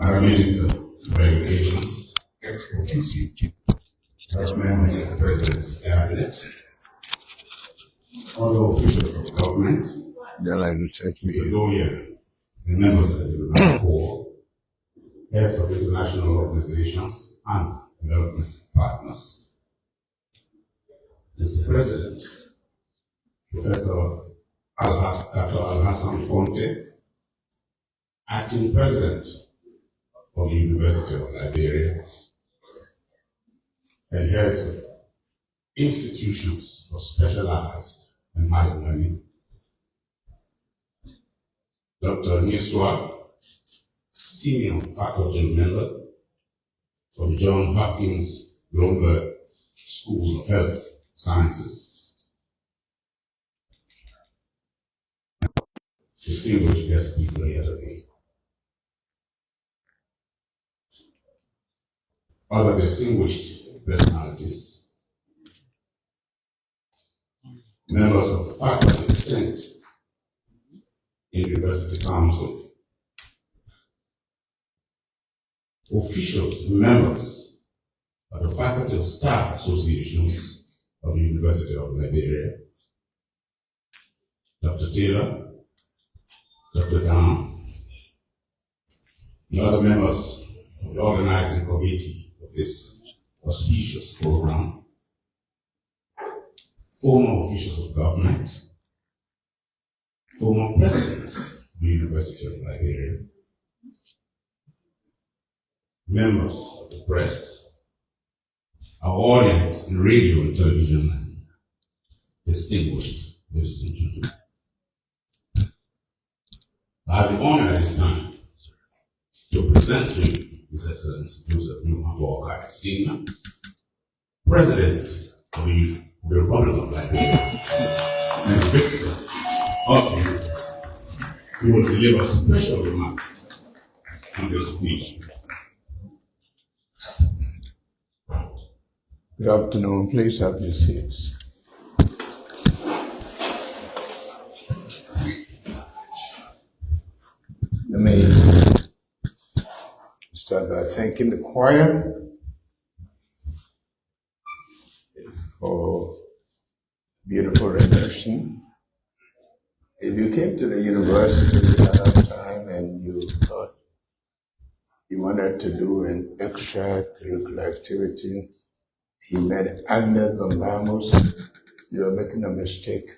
Madam Minister for Education, ex officio, as members of the President's Cabinet, other officials of government, Mr. Doyen, and members of the Diplomatic Corps, heads of international organizations and development partners. Mr. President, Professor Dr. Al-Hassan Conte, Acting President of the University of Liberia, and heads of institutions of specialized and higher learning. Dr. Niswa, Senior Faculty Member of the Johns Hopkins Bloomberg School of Health Sciences. Distinguished guest speaker here today. Other distinguished personalities, members of the Faculty Senate in University Council, officials and members of the Faculty of Staff Associations of the University of Liberia, Dr. Taylor, Dr. Dan, and other members of the organizing committee of this auspicious program, former officials of government, former presidents of the University of Liberia, members of the press, our audience in radio and television land, distinguished ladies and gentlemen. I have the honor at this time to present to you His Excellency Joseph Numa Boakai, Senior, President of the Republic of Liberia, and Victor of you, who will deliver special remarks on this speech. Good afternoon. Please have your seats. Let me start by thanking the choir for beautiful rendition. If you came to the university at that time and you thought you wanted to do an extracurricular activity, you made Agnes Bambamos, you are making a mistake.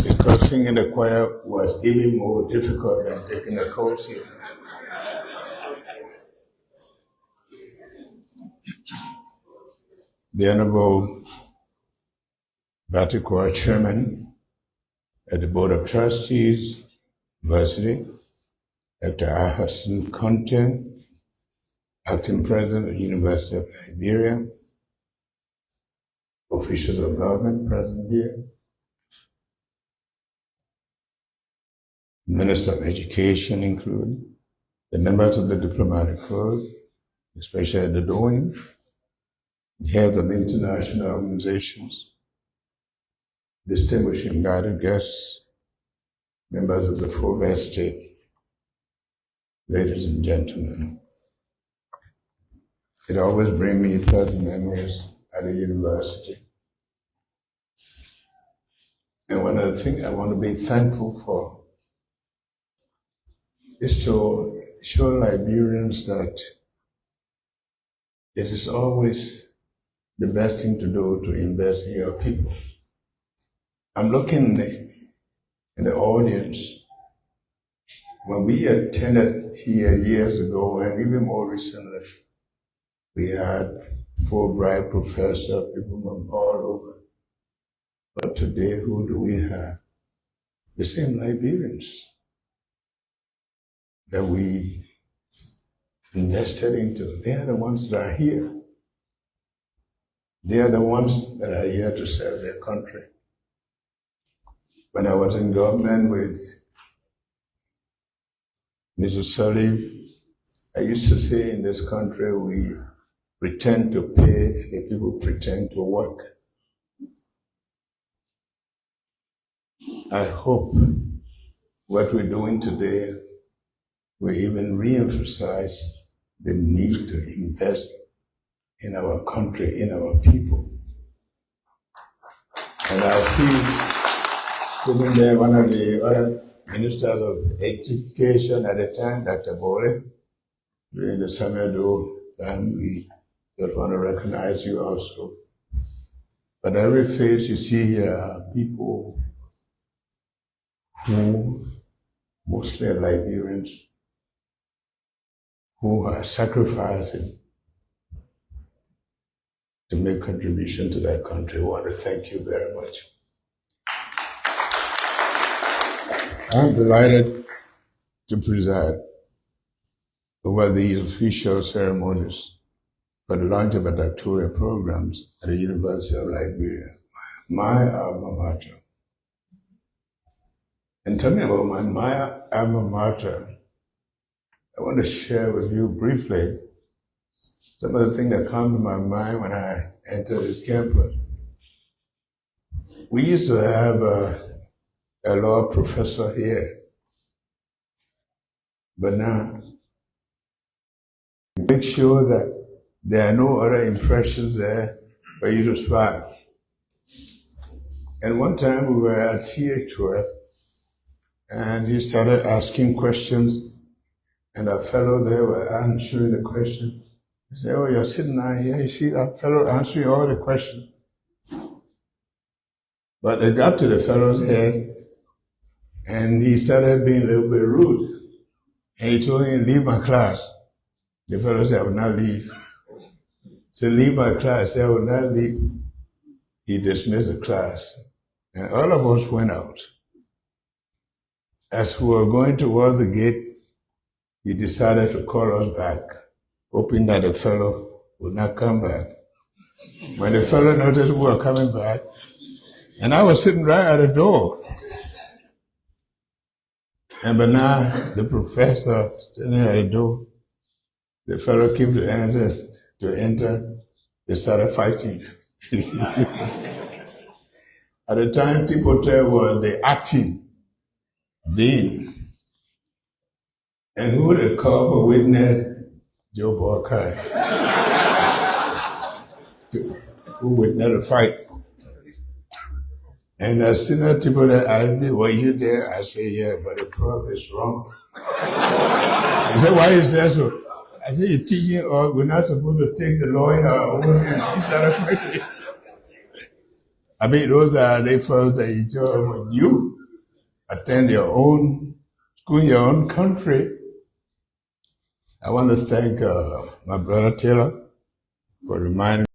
Because singing the choir was even more difficult than taking a course here. The Honorable Choir Chairman at the Board of Trustees, University, Dr. Al-Hassan Conte, Acting President of the University of Liberia, officials of government present here, Minister of Education included, the members of the Diplomatic Corps, especially the Doyen, the heads of international organizations, distinguished invited guests, members of the full estate, ladies and gentlemen. It always brings me pleasant memories at the university. And one of the things I want to be thankful for is to show Liberians that it is always the best thing to do to invest in your people. I'm looking in the audience. When we attended here years ago, and even more recently, we had Fulbright professors, people from all over. But today, who do we have? The same Liberians that we invested into. They are the ones that are here. They are the ones that are here to serve their country. When I was in government with Mrs. Sully, I used to say in this country, we pretend to pay and the people pretend to work. I hope what we're doing today we even re-emphasized the need to invest in our country, in our people. And I see sitting there one of the other ministers of education at the time, Dr. Bole, during the summer time, we just want to recognize you also. But every face you see here are people who, mostly Liberians, who are sacrificing to make contribution to their country. I want to thank you very much. I'm delighted to preside over these official ceremonies for the launch of our doctoral programs at the University of Liberia, my alma mater. And talking about my alma mater, I want to share with you briefly some of the things that come to my mind when I entered this campus. We used to have a law professor here, but now make sure that there are no other impressions there for you to spy. And one time we were at TH12 and he started asking questions and a fellow there were answering the question. He said, "Oh, you're sitting down here, you see that fellow answering all the questions." But it got to the fellow's head and he started being a little bit rude. And he told him, "Leave my class." The fellow said, "I will not leave." So leave my class. I will not leave. He dismissed the class. And all of us went out. As we were going toward the gate, he decided to call us back, hoping that the fellow would not come back. When the fellow noticed we were coming back, and I was sitting right at the door. And but now the professor sitting at the door, the fellow came to enter, they started fighting. At the time, people were the acting dean. And who would have called for witness? Joe Boakai, who witnessed a fight. And as soon as people asked me, "Were you there?" I said, "Yeah, but the prof is wrong." He said, "Why is that so?" I said, "You're teaching us, we're not supposed to take the law in our own hands." I mean, those are the first that you do when you attend your own school in your own country. I want to thank my brother Taylor for reminding